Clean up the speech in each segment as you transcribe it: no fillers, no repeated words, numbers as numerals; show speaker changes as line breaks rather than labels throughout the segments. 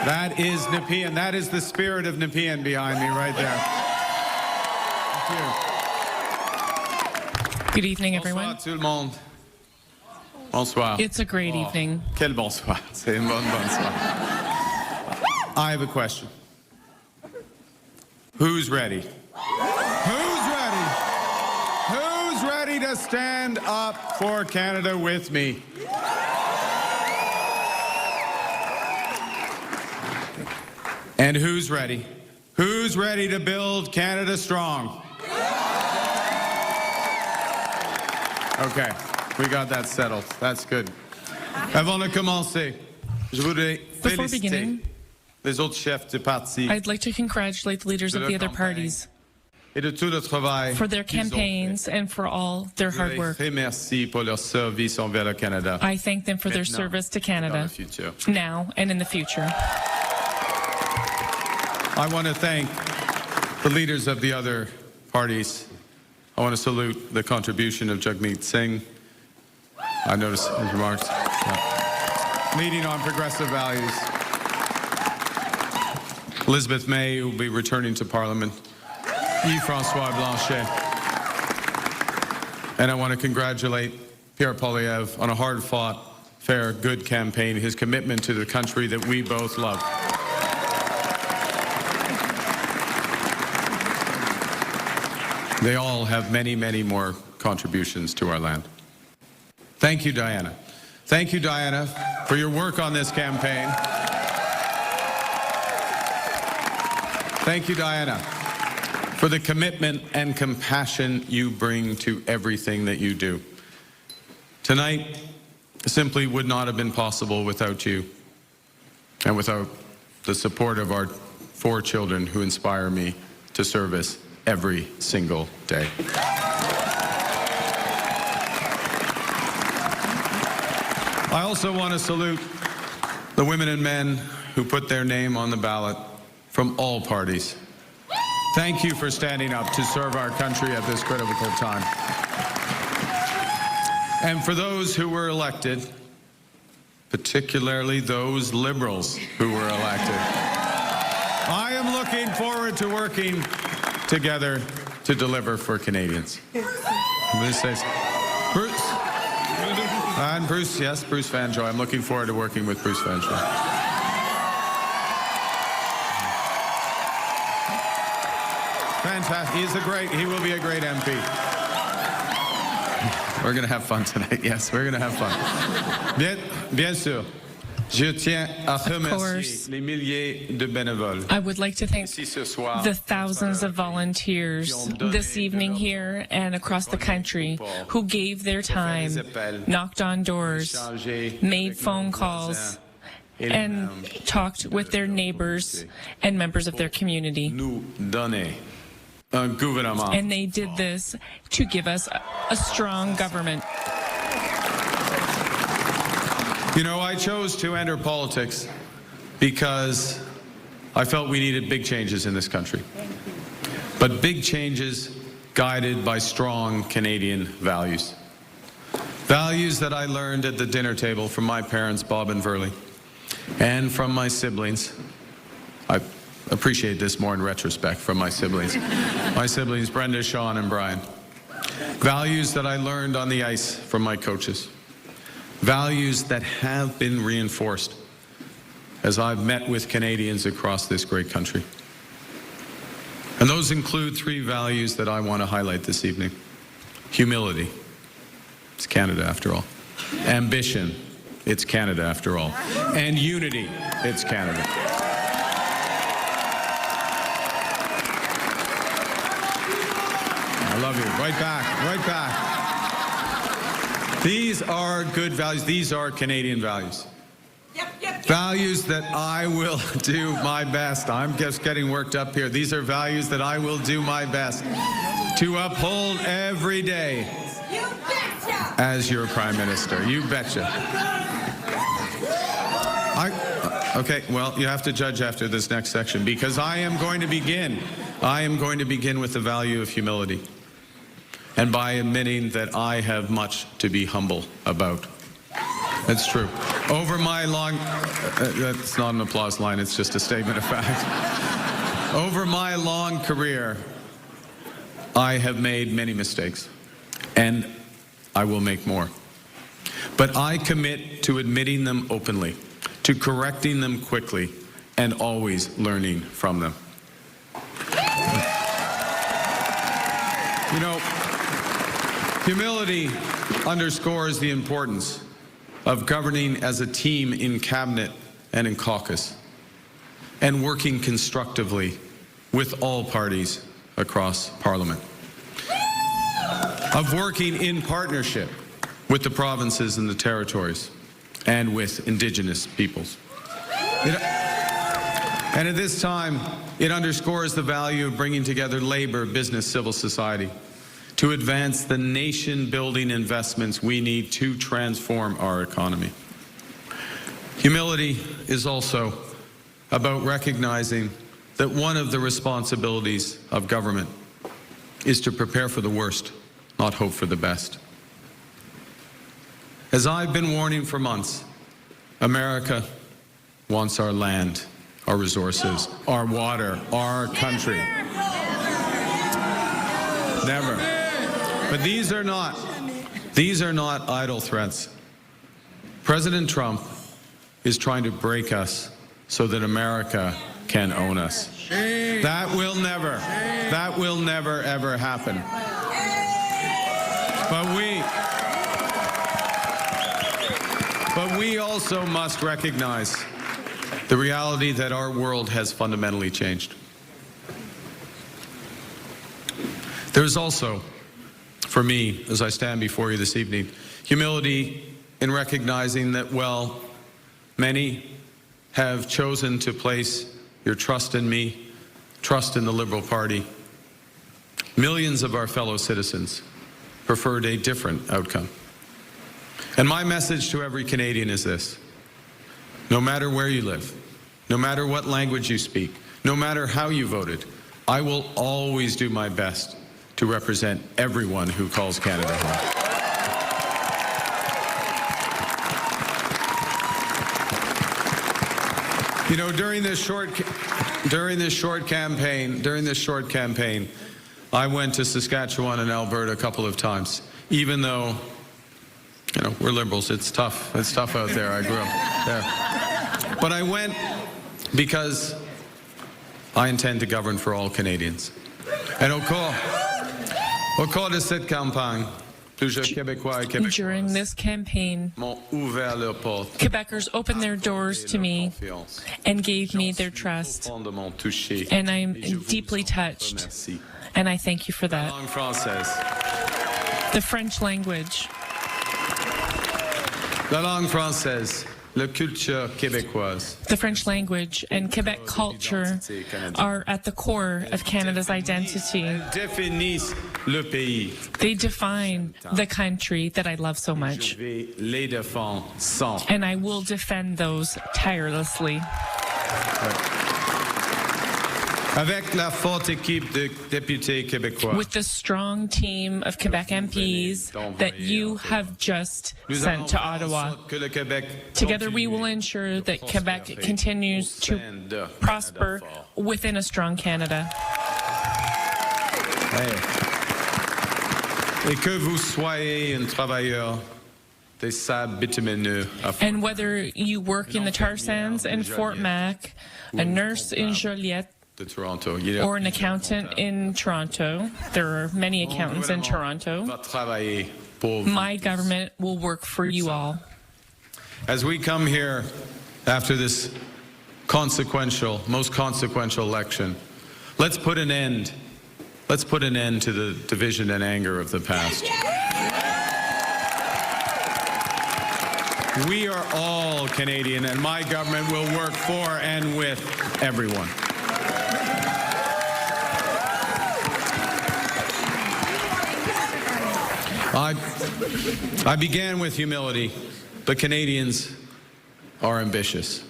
That is Nepean. That is the spirit of Nepean behind me right there. Thank you.
Good evening, everyone.
Bonsoir tout le monde. Bonsoir.
It's a great evening.
Quel bonsoir. C'est un bon bonsoir. I have a question. Who's ready? Who's ready? Who's ready to stand up for Canada with me? And who's ready? Who's ready to build Canada strong? Okay, we got that settled. That's good. Avant de commencer, je voudrais féliciter les autres chefs du parti.
I'd like to congratulate the leaders of the other parties
et de tout le travail
for their campaigns and for all their hard work.
Merci pour leur service envers le Canada.
I thank them for their service to Canada now and in the future.
I want to thank the leaders of the other parties. I want to salute the contribution of Jagmeet Singh. I noticed his remarks. Yeah. Leading on progressive values. Elizabeth May, who will be returning to Parliament. Yves-François Blanchet. And I want to congratulate Pierre Poilievre on a hard-fought, fair, good campaign, his commitment to the country that we both love. They all have many, many more contributions to our land. Thank you, Diana. Thank you, Diana, for your work on this campaign. Thank you, Diana, for the commitment and compassion you bring to everything that you do. Tonight simply would not have been possible without you and without the support of our 4 children who inspire me to service every single day. I also want to salute the women and men who put their name on the ballot from all parties. Thank you for standing up to serve our country at this critical time. And for those who were elected, particularly those Liberals who were elected, I am looking forward to working together to deliver for Canadians. This says, Bruce. And Bruce, yes, Bruce Vanjoy. I'm looking forward to working with Bruce Vanjoy. Fantastic. He will be a great MP. We're going to have fun tonight. Yes, we're going to have fun. Bien sûr. Je tiens à remercier les milliers de bénévoles.
I would like to thank the thousands of volunteers this evening here and across the country who gave their time, knocked on doors, made phone calls, and talked with their neighbors and members of their community. And they did this to give us a strong government.
You know, I chose to enter politics because I felt we needed big changes in this country. But big changes guided by strong Canadian values. Values that I learned at the dinner table from my parents, Bob and Verley, and from my siblings. I appreciate this more in retrospect from my siblings. My siblings, Brenda, Sean, and Brian. Values that I learned on the ice from my coaches. Values that have been reinforced as I've met with Canadians across this great country. And those include 3 values that I want to highlight this evening. Humility. It's Canada after all. Ambition. It's Canada after all. And unity. It's Canada. I love you. Right back. Right back. These are good values. These are Canadian values. Values that I will do my best. I'm just getting worked up here. These are values that I will do my best to uphold every day as your Prime Minister. You betcha. Okay, well, you have to judge after this next section because I am going to begin with the value of humility. And by admitting that I have much to be humble about. That's true. Over my long, that's not an applause line, it's just a statement of fact. Over my long career, I have made many mistakes, and I will make more. But I commit to admitting them openly, to correcting them quickly, and always learning from them. You know, humility underscores the importance of governing as a team in cabinet and in caucus, and working constructively with all parties across Parliament, of working in partnership with the provinces and the territories, and with Indigenous peoples. And at this time, it underscores the value of bringing together labor, business, civil society to advance the nation-building investments we need to transform our economy. Humility is also about recognizing that one of the responsibilities of government is to prepare for the worst, not hope for the best. As I've been warning for months, America wants our land, our resources, our water, our country. Never. But these are not idle threats. President Trump is trying to break us so that America can own us. That will never, ever happen. But we also must recognize the reality that our world has fundamentally changed. There's also, for me, as I stand before you this evening, humility in recognizing that, well, many have chosen to place your trust in me, trust in the Liberal Party. Millions of our fellow citizens preferred a different outcome. And my message to every Canadian is this: no matter where you live, no matter what language you speak, no matter how you voted, I will always do my best to represent everyone who calls Canada home. You know, during this short campaign, I went to Saskatchewan and Alberta a couple of times, even though, you know, we're Liberals. It's tough. It's tough out there. I grew up there. But I went because I intend to govern for all Canadians. And au cours de cette campagne,
during this campaign, Quebecers opened their doors to me and gave me their trust. And I am deeply touched. And I thank you for that. The French language.
La langue française, la culture québécoise.
The French language and Quebec culture are at the core of Canada's identity. They define the country that I love so much. And I will defend those tirelessly.
Avec la forte équipe de députés québécois.
With the strong team of Quebec MPs that you have just sent to Ottawa. Together we will ensure that Quebec continues to prosper within a strong Canada.
Et que vous soyez un travailleur des sables bitumineux.
And whether you work in the tar sands in Fort Mac, a nurse in Joliette, or an accountant in Toronto, there are many accountants in Toronto, my government will work for you all.
As we come here after this most consequential election, let's put an end to the division and anger of the past. We are all Canadian, and my government will work for and with everyone. I began with humility, but Canadians are ambitious.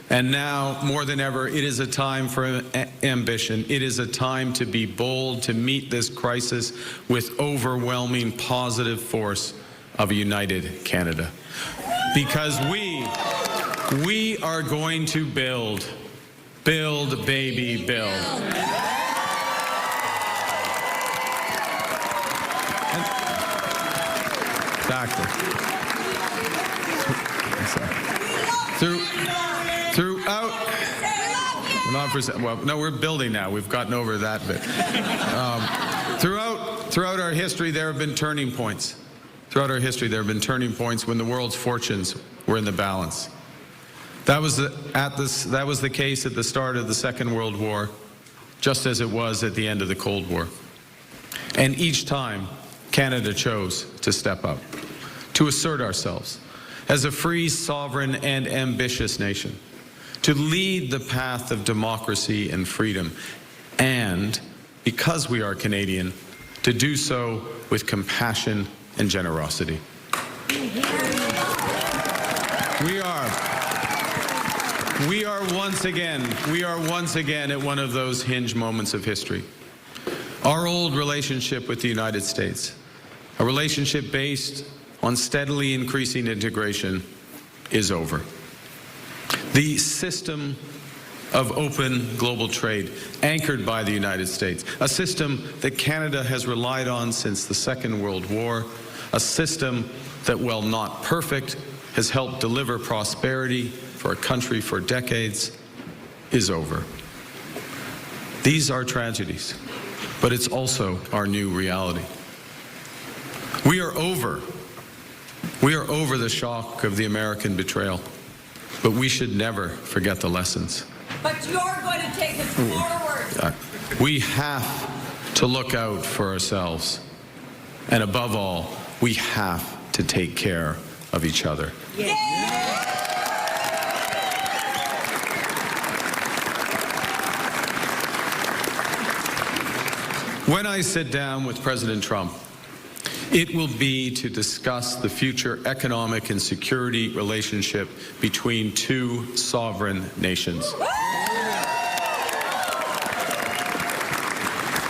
And now, more than ever, it is a time for ambition. It is a time to be bold, to meet this crisis with overwhelming positive force of a united Canada. because we are going to build, baby, build. Exactly. Throughout, not for, well, no, we're building now. We've gotten over that bit. Throughout our history, there have been turning points. Throughout our history, there have been turning points when the world's fortunes were in the balance. That was the case at the start of the Second World War, just as it was at the end of the Cold War. And each time, Canada chose to step up, to assert ourselves as a free, sovereign, and ambitious nation, to lead the path of democracy and freedom, and, because we are Canadian, to do so with compassion and generosity. We are once again at one of those hinge moments of history. Our old relationship with the United States, a relationship based on steadily increasing integration, is over. The system of open global trade, anchored by the United States, a system that Canada has relied on since the Second World War, a system that, while not perfect, has helped deliver prosperity for a country for decades, is over. These are tragedies, but it's also our new reality. We are over the shock of the American betrayal, but we should never forget the lessons.
But you're going to take us forward.
We have to look out for ourselves. And above all, we have to take care of each other.
Yeah.
When I sit down with President Trump, it will be to discuss the future economic and security relationship between two sovereign nations.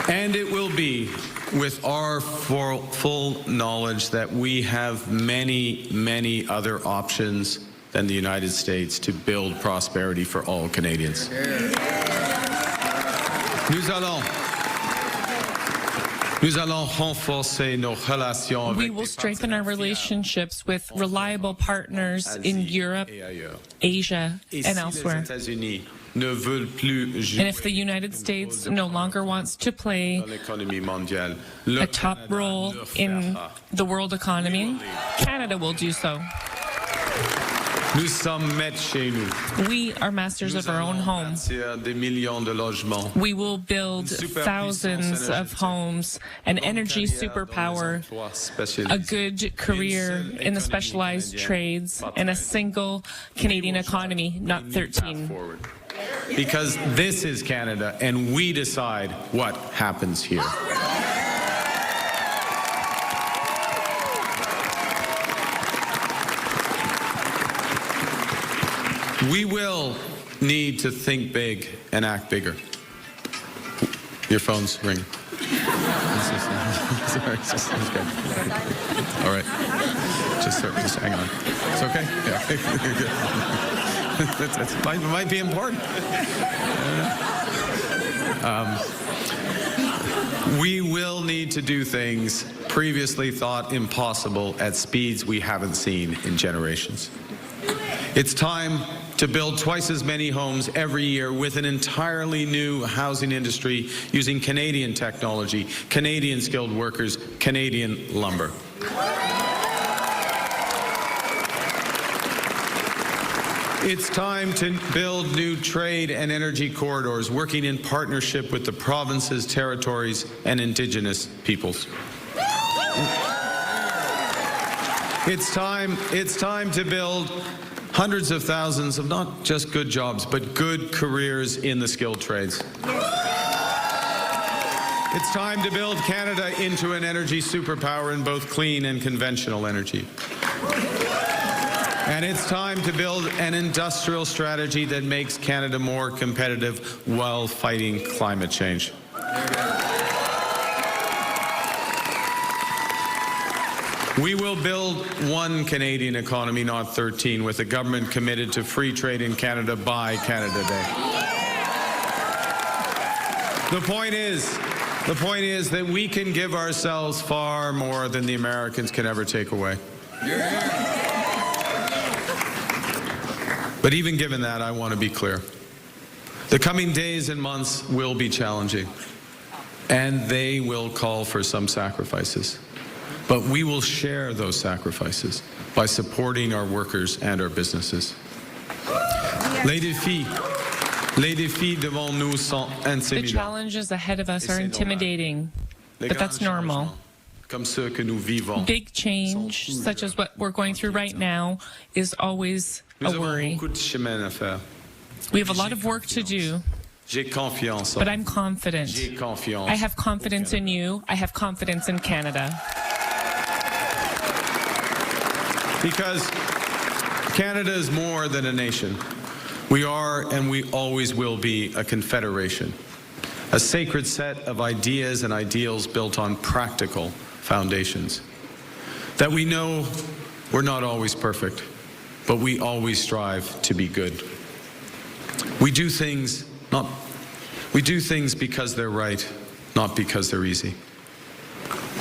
And it will be with our full knowledge that we have many, many other options than the United States to build prosperity for all Canadians. Nous allons renforcer nos relations avec
We will strengthen our relationships with reliable partners in Europe, Asia, and elsewhere. And if the United States no longer wants to play a top role in the world economy, Canada will do so. We are masters of our own home. We will build thousands of homes, an energy superpower, a good career in the specialized trades, and a single Canadian economy, not 13.
Because this is Canada, and we decide what happens here. We will need to think big and act bigger. Your phone's ringing. Sorry, just okay. All right. Just hang on. It's okay? Yeah. It might be important. We will need to do things previously thought impossible at speeds we haven't seen in generations. It's time to build twice as many homes every year with an entirely new housing industry using Canadian technology, Canadian skilled workers, Canadian lumber. It's time to build new trade and energy corridors, working in partnership with the provinces, territories, and Indigenous peoples. It's time to build hundreds of thousands of not just good jobs, but good careers in the skilled trades. It's time to build Canada into an energy superpower in both clean and conventional energy. And it's time to build an industrial strategy that makes Canada more competitive while fighting climate change. We will build one Canadian economy, not 13, with a government committed to free trade in Canada by Canada Day. The point is that we can give ourselves far more than the Americans can ever take away. But even given that, I want to be clear. The coming days and months will be challenging, and they will call for some sacrifices. But we will share those sacrifices by supporting our workers and our businesses. Les défis devant nous sont
The
intimidants.
challenges ahead of us are intimidating, but that's normal.
Comme ceux que nous vivons.
Big change, such as what we're going through right now, is always
Nous
a
avons
worry.
beaucoup de chemin à faire.
We have a lot of work to do,
J'ai confiance.
but I'm confident.
J'ai confiance.
I have confidence in you. I have confidence in Canada.
Because Canada is more than a nation. We are and we always will be a confederation, a sacred set of ideas and ideals built on practical foundations. That we know we're not always perfect, but we always strive to be good. We do things because they're right, not because they're easy.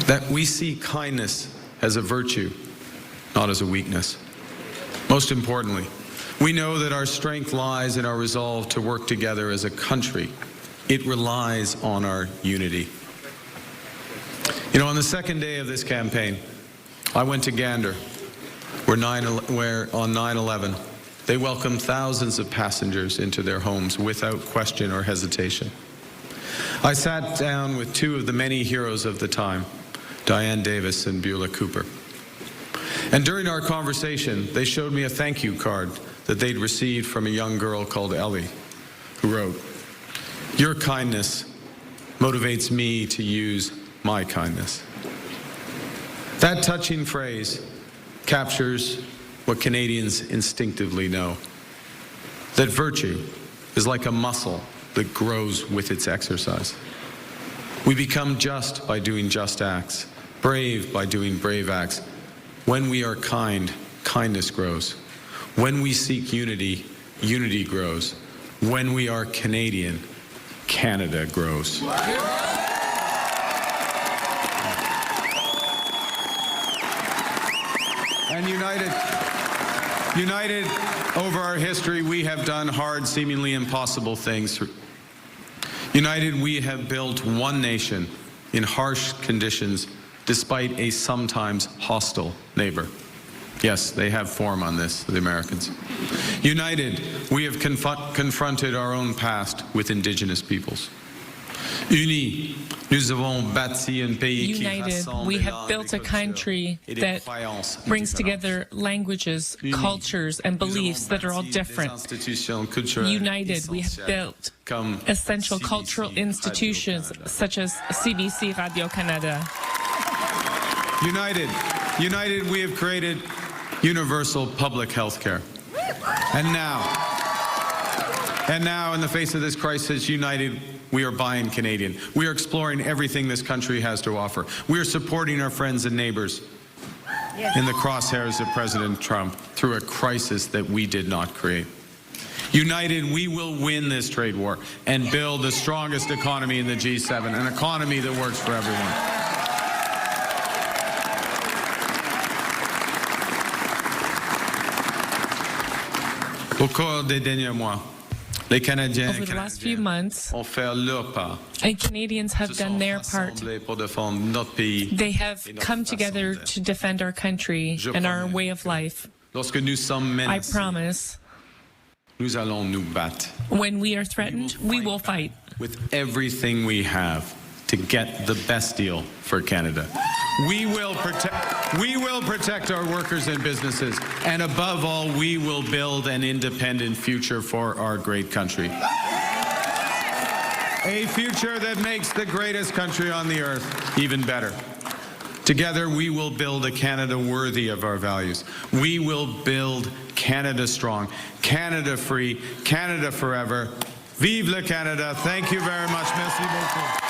That we see kindness as a virtue, not as a weakness. Most importantly, we know that our strength lies in our resolve to work together as a country. It relies on our unity. You know, on the second day of this campaign, I went to Gander, where on 9/11, they welcomed thousands of passengers into their homes without question or hesitation. I sat down with two of the many heroes of the time, Diane Davis and Beulah Cooper. And during our conversation, they showed me a thank you card that they'd received from a young girl called Ellie, who wrote, "Your kindness motivates me to use my kindness." That touching phrase captures what Canadians instinctively know, that virtue is like a muscle that grows with its exercise. We become just by doing just acts, brave by doing brave acts. When we are kind, kindness grows. When we seek unity, unity grows. When we are Canadian, Canada grows. And united over our history, we have done hard, seemingly impossible things. United, we have built one nation in harsh conditions, despite a sometimes hostile neighbor. Yes, they have form on this, the Americans. United, we have confronted our own past with Indigenous peoples. Unis, nous avons bâti un pays qui
United,
rassemble
we
les
have
langues,
built a
les
country
cultures et les
that
croyances
brings
différentes.
together languages, cultures, and beliefs that are all different. United, we have built essential cultural institutions such as CBC Radio-Canada.
United, we have created universal public health care. And now, in the face of this crisis, united, we are buying Canadian. We are exploring everything this country has to offer. We are supporting our friends and neighbors in the crosshairs of President Trump through a crisis that we did not create. United, we will win this trade war and build the strongest economy in the G7, an economy that works for everyone. Au cours des derniers mois, les Canadiens
Over the last few months,
ont fait leur part.
and Canadians have done their part.
Pour défendre notre pays.
They have come together to defend our country and our way of life.
Lorsque nous sommes
I
menacés,
promise,
nous allons nous battre
when we are threatened, we will fight.
with everything we have to get the best deal for Canada. We will protect our workers and businesses, and above all, we will build an independent future for our great country. A future that makes the greatest country on the earth even better. Together, we will build a Canada worthy of our values. We will build Canada strong, Canada free, Canada forever. Vive le Canada. Thank you very much. Merci beaucoup.